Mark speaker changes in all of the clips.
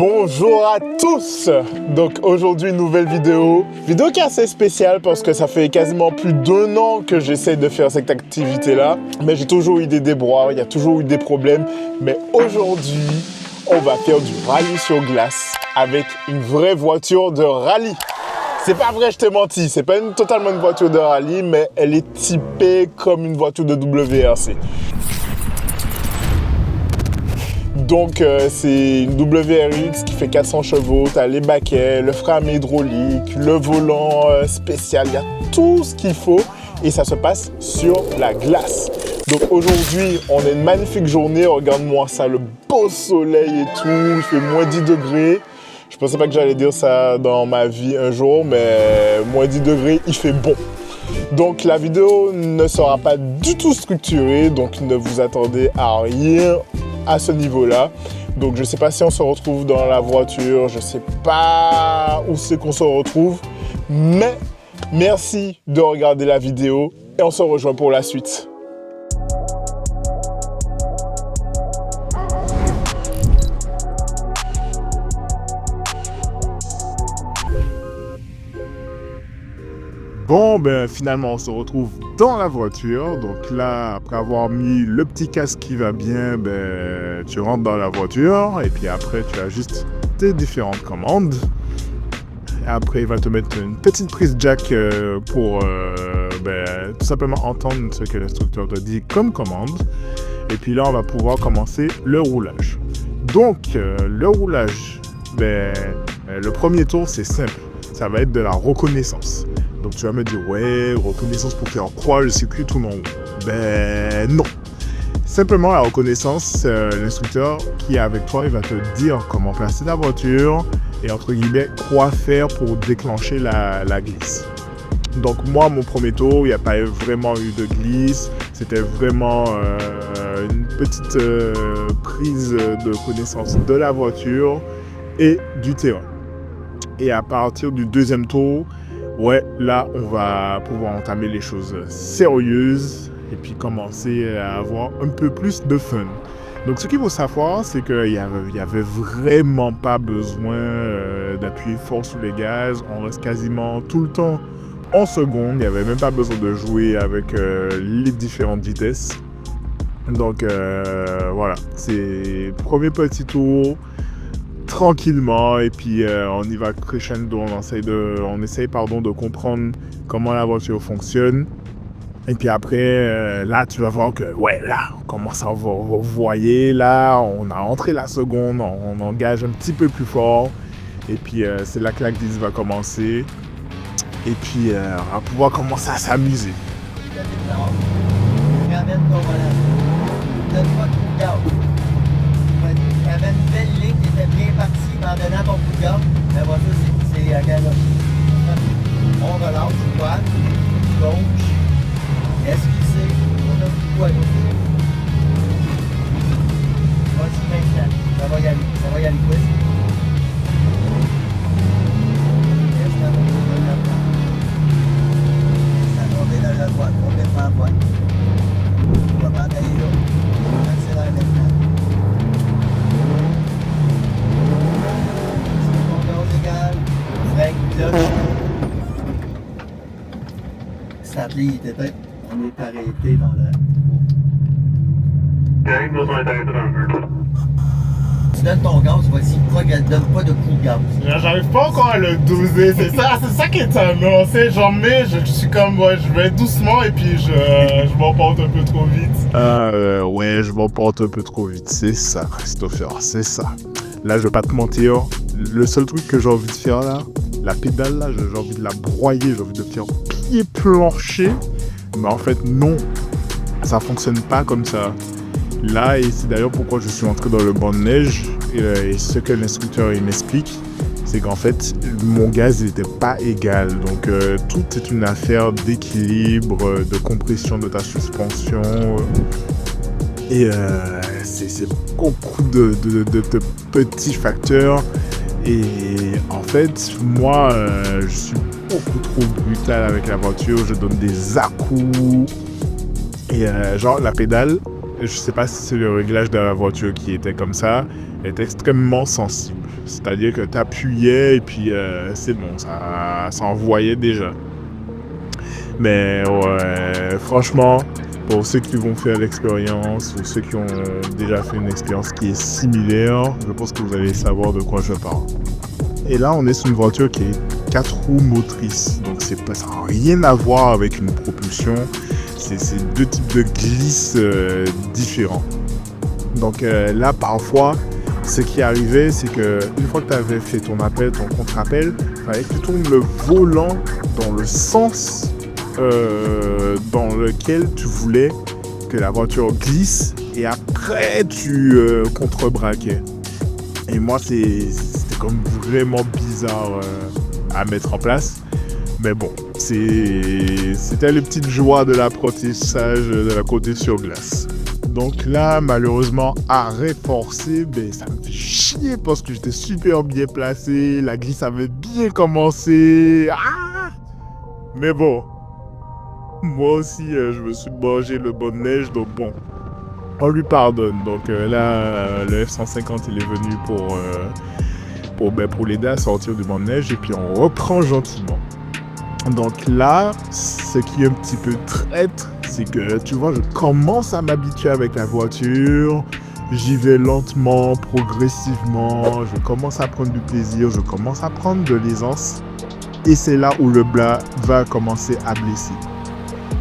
Speaker 1: Bonjour à tous. Donc aujourd'hui nouvelle vidéo qui est assez spéciale parce que ça fait quasiment plus d'1 an que j'essaie de faire cette activité là, mais j'ai toujours eu des déboires, il y a toujours eu des problèmes, mais aujourd'hui on va faire du rallye sur glace avec une vraie voiture de rallye. C'est pas vrai, je t'ai menti, c'est pas totalement une voiture de rallye, mais elle est typée comme une voiture de WRC. Donc c'est une WRX qui fait 400 chevaux, tu as les baquets, le frein hydraulique, le volant spécial, il y a tout ce qu'il faut et ça se passe sur la glace. Donc aujourd'hui, on a une magnifique journée, regarde-moi ça, le beau soleil et tout, il fait moins 10 degrés. Je pensais pas que j'allais dire ça dans ma vie un jour, mais moins 10 degrés, il fait bon. Donc la vidéo ne sera pas du tout structurée, donc ne vous attendez à rien à ce niveau-là. Donc je sais pas si on se retrouve dans la voiture, je sais pas où c'est qu'on se retrouve, mais merci de regarder la vidéo et on se rejoint pour la suite. Bon, ben finalement, on se retrouve dans la voiture. Donc là, après avoir mis le petit casque qui va bien, ben, tu rentres dans la voiture et puis après, tu ajustes tes différentes commandes. Et après, il va te mettre une petite prise jack pour tout simplement entendre ce que l'instructeur te dit comme commande. Et puis là, on va pouvoir commencer le roulage. Donc, le roulage, le premier tour, c'est simple. Ça va être de la reconnaissance. Donc tu vas me dire, ouais, reconnaissance pour faire croire le circuit tout en haut. Ben non. Simplement la reconnaissance, l'instructeur qui est avec toi, il va te dire comment placer la voiture et entre guillemets, quoi faire pour déclencher la glisse. Donc moi, mon premier tour, il n'y a pas vraiment eu de glisse. C'était vraiment une petite prise de connaissance de la voiture et du terrain. Et à partir du deuxième tour, ouais, là, on va pouvoir entamer les choses sérieuses et puis commencer à avoir un peu plus de fun. Donc, ce qu'il faut savoir, c'est qu'il y avait vraiment pas besoin d'appuyer fort sur les gaz. On reste quasiment tout le temps en seconde. Il n'y avait même pas besoin de jouer avec les différentes vitesses. Donc, voilà, c'est premier petit tour. Tranquillement et puis on y va crescendo, on essaye de comprendre comment la voiture fonctionne et puis après là tu vas voir que ouais là on commence à voyer, là on a entré la seconde, on engage un petit peu plus fort et puis c'est là que la glisse va commencer et puis on va pouvoir commencer à s'amuser.
Speaker 2: Il y avait une belle ligne qui était bien partie en donnant ton coup de gomme. La voiture, c'est à galocher. On relâche, droite, gauche, esquissé, on a tout poids à gauche. Vas-y maintenant, ça va y aller quiz. Reste à monter dans la droite, complètement à droite. On va pas aller là. On accélère maintenant. Sadly, on est arrêté dans la... Tu donnes ton gaz, vas-y, donne pas de coup de gaz.
Speaker 1: J'arrive pas encore à le doser, c'est ça qui est annoncé. Je suis comme, ouais, je vais doucement et puis je m'emporte un peu trop vite. Ouais, je m'emporte un peu trop vite, c'est ça, Christopher, c'est ça. Là, je vais pas te mentir, le seul truc que j'ai envie de faire là, la pédale là, j'ai envie de la broyer, j'ai envie de faire pied plancher. Mais en fait, non, ça fonctionne pas comme ça. Là, et c'est d'ailleurs pourquoi je suis entré dans le banc de neige. Et ce que l'instructeur il m'explique, c'est qu'en fait, mon gaz n'était pas égal. Donc, tout est une affaire d'équilibre, de compression de ta suspension. Et c'est beaucoup de petits facteurs. Et en fait, moi, je suis beaucoup trop brutal avec la voiture. Je donne des à-coups. Et genre, la pédale, je sais pas si c'est le réglage de la voiture qui était comme ça, est extrêmement sensible. C'est-à-dire que tu appuyais et puis c'est bon, ça envoyait déjà. Mais ouais, franchement, pour ceux qui vont faire l'expérience ou ceux qui ont déjà fait une expérience qui est similaire, je pense que vous allez savoir de quoi je parle. Et là, on est sur une voiture qui est 4 roues motrices. Donc, ça n'a rien à voir avec une propulsion. C'est deux types de glisses différents. Donc là, parfois, ce qui arrivait, c'est que une fois que tu avais fait ton appel, ton contre-appel, il fallait que tu tournes le volant dans le sens dans lequel tu voulais que la voiture glisse et après tu contrebraquais. Et moi, c'était comme vraiment bizarre à mettre en place. Mais bon, c'était les petites joies de l'apprentissage de la côté sur glace. Donc là, malheureusement, arrêt forcé, ben, ça me fait chier parce que j'étais super bien placé, la glisse avait bien commencé. Ah, mais bon, moi aussi, je me suis mangé le bon neige, donc bon, on lui pardonne. Donc là, le F-150, il est venu pour l'aider à sortir du banc de neige et puis on reprend gentiment. Donc là, ce qui est un petit peu traître, c'est que tu vois, je commence à m'habituer avec la voiture, j'y vais lentement, progressivement, je commence à prendre du plaisir, je commence à prendre de l'aisance et c'est là où le blas va commencer à blesser.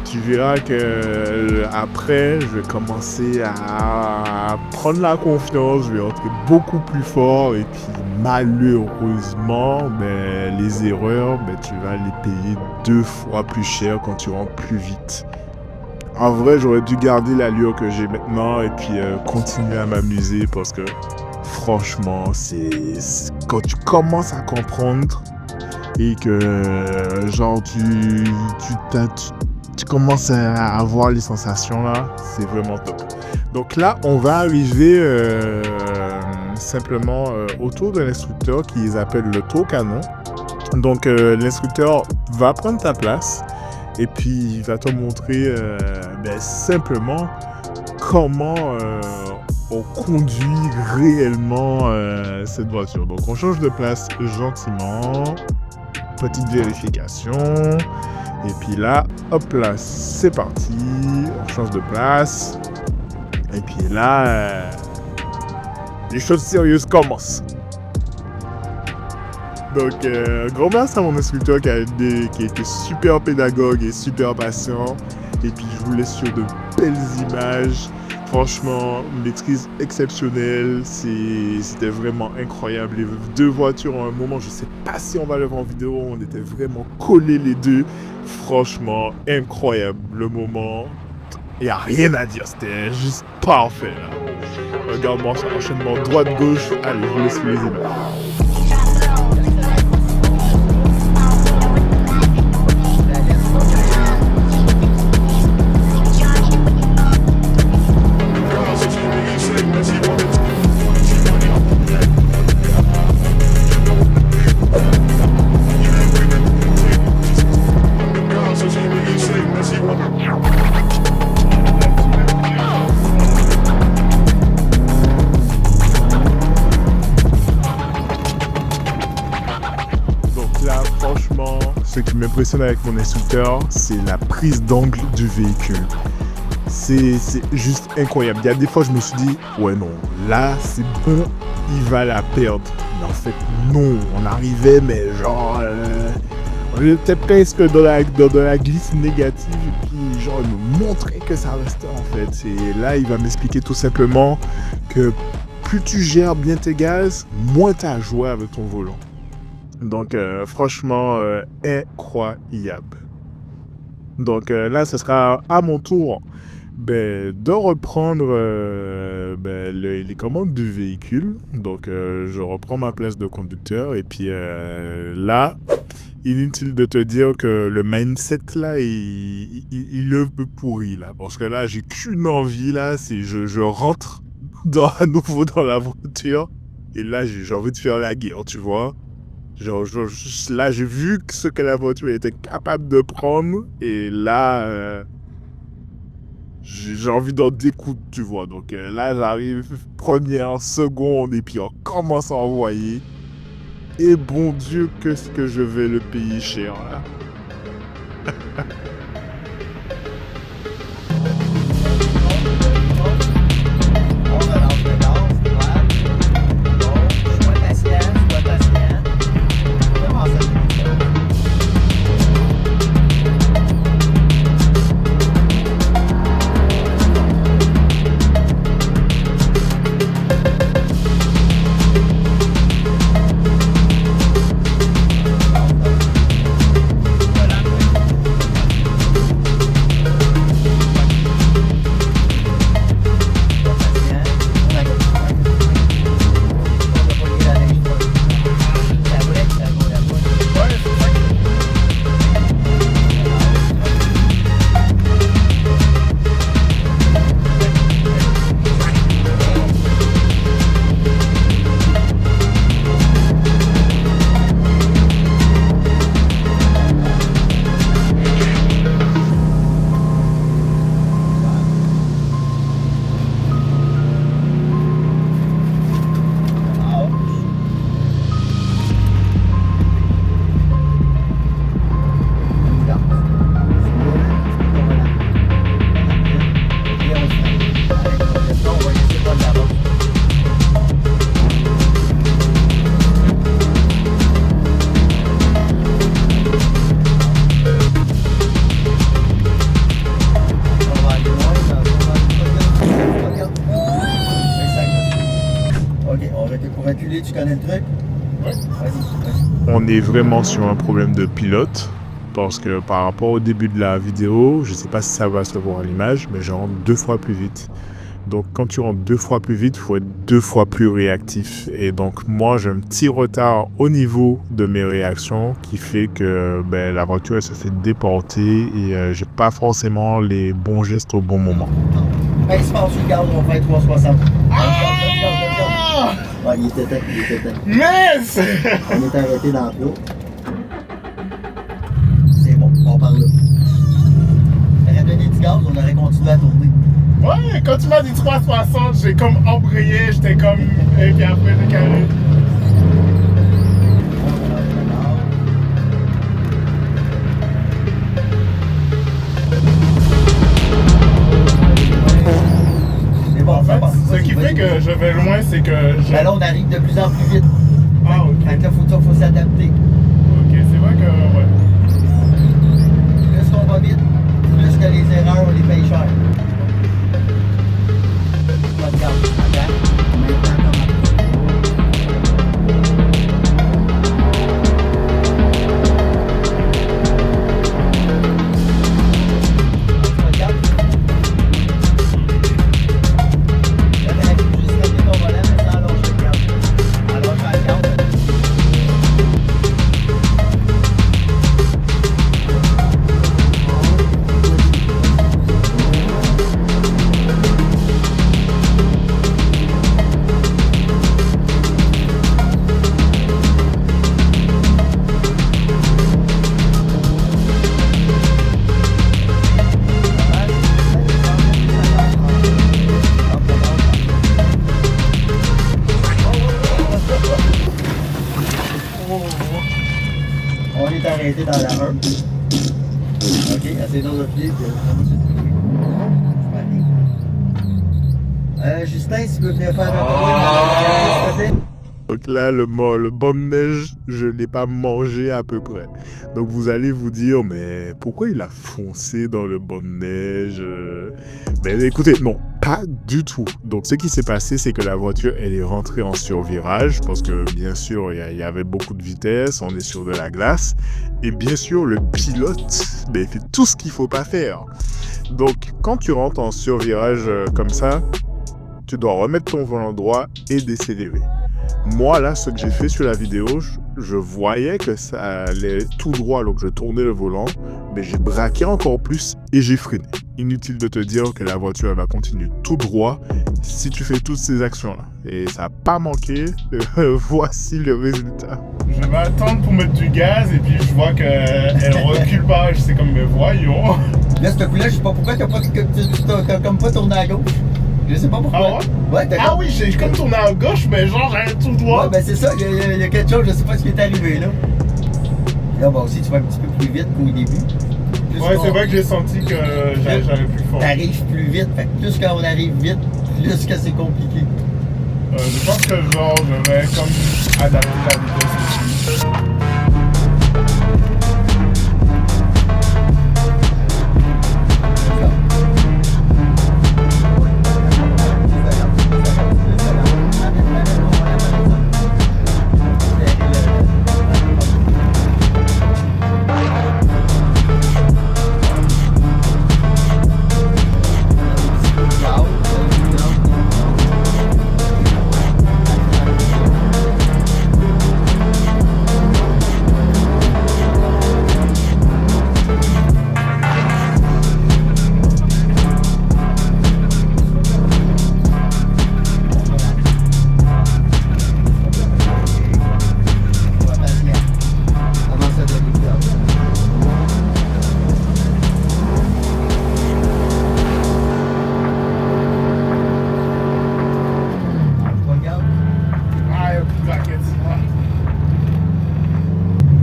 Speaker 1: Tu verras que après, je vais commencer à prendre la confiance, je vais entrer beaucoup plus fort et puis malheureusement, les erreurs, tu vas les payer 2 fois plus cher quand tu rentres plus vite. En vrai, j'aurais dû garder l'allure que j'ai maintenant et puis continuer à m'amuser parce que franchement, c'est quand tu commences à comprendre et que genre tu commences à avoir les sensations là, c'est vraiment top. Donc là, on va arriver simplement autour de l'instructeur qui appelle le taux canon. Donc l'instructeur va prendre ta place et puis il va te montrer simplement comment on conduit réellement cette voiture. Donc on change de place gentiment, petite vérification. Et puis là, hop là, c'est parti, on change de place. Et puis là, les choses sérieuses commencent. Donc, grand merci à mon instructeur qui a été super pédagogue et super patient. Et puis, je vous laisse sur de belles images. Franchement, maîtrise exceptionnelle. C'était vraiment incroyable. Les 2 voitures en un moment, je sais pas si on va le voir en vidéo, on était vraiment collés les deux. Franchement, incroyable le moment. Il n'y a rien à dire, c'était juste parfait là. Regarde-moi ça, enchaînement droite-gauche. Allez, je vous laisse les images. Ce qui m'impressionne avec mon instructeur, c'est la prise d'angle du véhicule. C'est juste incroyable. Il y a des fois, je me suis dit, ouais non, là, c'est bon, il va la perdre. Mais en fait, non, on arrivait, mais genre, on était presque dans la glisse négative. Et puis, genre, il me montrait que ça restait en fait. Et là, il va m'expliquer tout simplement que plus tu gères bien tes gaz, moins tu as à jouer avec ton volant. Donc, franchement, incroyable. Donc là, ce sera à mon tour de reprendre les commandes du véhicule. Donc, je reprends ma place de conducteur. Et puis là, inutile de te dire que le mindset, là, il est un peu pourri, là. Parce que là, j'ai qu'une envie, là, c'est je rentre à nouveau dans la voiture. Et là, j'ai envie de faire la guerre, tu vois. Là, j'ai vu ce que la voiture était capable de prendre. Et là, j'ai envie d'en découdre, tu vois. Donc là, j'arrive première, seconde, et puis on commence à envoyer. Et bon Dieu, qu'est-ce que je vais le payer cher, là.
Speaker 2: On relâche le gaz, droite, gauche, sois patient, sois patient. Vraiment ça, c'est ça. Ok, pour reculer, tu connais le truc?
Speaker 3: Ouais.
Speaker 2: Vas-y.
Speaker 1: On est vraiment sur un problème de pilote. Parce que par rapport au début de la vidéo, je sais pas si ça va se voir à l'image, mais je rentre 2 fois plus vite. Donc quand tu rentres 2 fois plus vite, il faut être 2 fois plus réactif. Et donc moi, j'ai un petit retard au niveau de mes réactions qui fait que la voiture elle se fait déporter et j'ai pas forcément les bons gestes au bon moment.
Speaker 2: Hey, se passe sur le gaz, on va faire 360.
Speaker 3: Ah!
Speaker 2: Ouais, il était temps.
Speaker 3: Mince!
Speaker 2: On est arrêté dans l'eau. C'est bon, on part là. T'aurais donné du gaz, on aurait continué à tourner.
Speaker 3: Ouais, quand tu m'as dit 360, j'ai comme embrayé, j'étais comme. Et puis après, j'ai calé.
Speaker 2: C'est bon,
Speaker 3: En
Speaker 2: ça
Speaker 3: fait,
Speaker 2: passe.
Speaker 3: ce qui fait que je vais loin, c'est que je.
Speaker 2: Mais là, on arrive de plus en plus vite.
Speaker 3: Ah, ok.
Speaker 2: Fait que là, faut s'adapter.
Speaker 3: Ok, c'est vrai que. Ouais.
Speaker 2: Plus qu'on va vite, plus que les erreurs, on les paye cher. Pas de gaz. Attends. Maintenant, comment? Pas de gaz. Là, t'aurais pu juste mettre ton volant, mais sans lâcher le gaz. En lâchant le gaz, on est arrêté dans la 1. Ok, assez dans notre pied. Justin, si tu peux venir faire un s'il te plaît.
Speaker 1: Donc là, le banc de neige, je ne l'ai pas mangé à peu près. Donc vous allez vous dire, mais pourquoi il a foncé dans le banc de neige Mais écoutez, non, pas du tout. Donc ce qui s'est passé, c'est que la voiture, elle est rentrée en survirage, parce que bien sûr, il y avait beaucoup de vitesse, on est sur de la glace. Et bien sûr, le pilote, il fait tout ce qu'il ne faut pas faire. Donc quand tu rentres en survirage comme ça, tu dois remettre ton volant droit et décélérer. Moi, là, ce que j'ai fait sur la vidéo, je voyais que ça allait tout droit, donc je tournais le volant, mais j'ai braqué encore plus et j'ai freiné. Inutile de te dire que la voiture elle va continuer tout droit si tu fais toutes ces actions-là. Et ça n'a pas manqué. Voici le résultat.
Speaker 3: Je vais attendre pour mettre du gaz et puis je vois qu'elle recule pas. Je sais comme, mais voyons.
Speaker 2: Là, ce coup-là, je sais pas pourquoi t'as comme pas tourné à gauche. Je sais pas pourquoi.
Speaker 3: Ah ouais?
Speaker 2: Ouais, t'as
Speaker 3: Ah oui, j'ai comme tourné à gauche, mais genre j'allais tout droit.
Speaker 2: Ouais, ben c'est ça, il y a quelque chose, je sais pas ce qui est arrivé là. Là, bon, aussi, tu vas un petit peu plus vite qu'au début. Plus
Speaker 3: Ouais, c'est vrai que j'ai senti que j'avais plus fort.
Speaker 2: T'arrives plus vite, fait que plus qu'on arrive vite, plus que c'est compliqué.
Speaker 3: Je pense que genre, je vais comme adapter la vitesse aussi.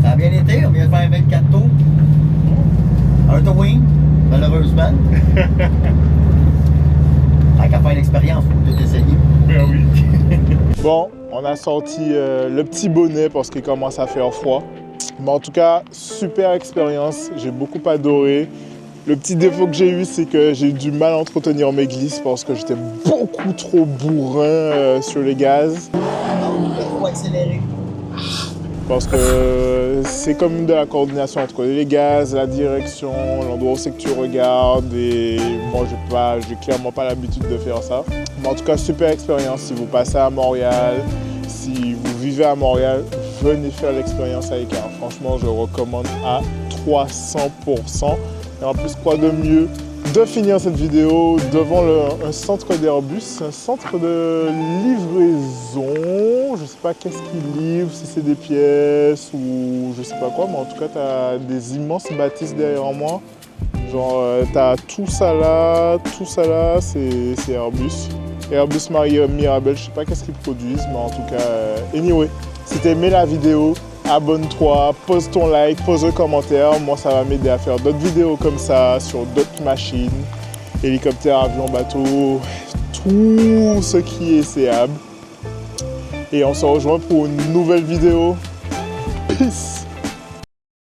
Speaker 2: Ça a bien été, on vient de faire 24 tours. Un towing, malheureusement. Tant qu'à faire l'expérience, faut tout essayer.
Speaker 3: Ben oui.
Speaker 1: Bon, on a sorti le petit bonnet parce qu'il commence à faire froid. Mais en tout cas, super expérience, j'ai beaucoup adoré. Le petit défaut que j'ai eu, c'est que j'ai eu du mal à entretenir mes glisses parce que j'étais beaucoup trop bourrin sur les gaz.
Speaker 2: Faut accélérer.
Speaker 1: Parce que c'est comme de la coordination entre les gaz, la direction, l'endroit où c'est que tu regardes. Et moi, j'ai clairement pas l'habitude de faire ça. Mais en tout cas, super expérience. Si vous passez à Montréal, si vous vivez à Montréal, venez faire l'expérience avec Car. Franchement, je recommande à 300%. Et en plus, quoi de mieux de finir cette vidéo devant un centre d'Airbus, un centre de livraison. Je sais pas qu'est-ce qu'ils livrent, si c'est des pièces ou je sais pas quoi, mais en tout cas, tu as des immenses bâtisses derrière moi. Genre, tu as tout ça là, c'est Airbus. Airbus Mirabel, je sais pas qu'est-ce qu'ils produisent, mais en tout cas, anyway. Si t'as aimé la vidéo, abonne-toi, pose ton like, pose un commentaire. Moi, ça va m'aider à faire d'autres vidéos comme ça sur d'autres machines, hélicoptères, avions, bateaux, tout ce qui est essayable. Et on se rejoint pour une nouvelle vidéo. Peace!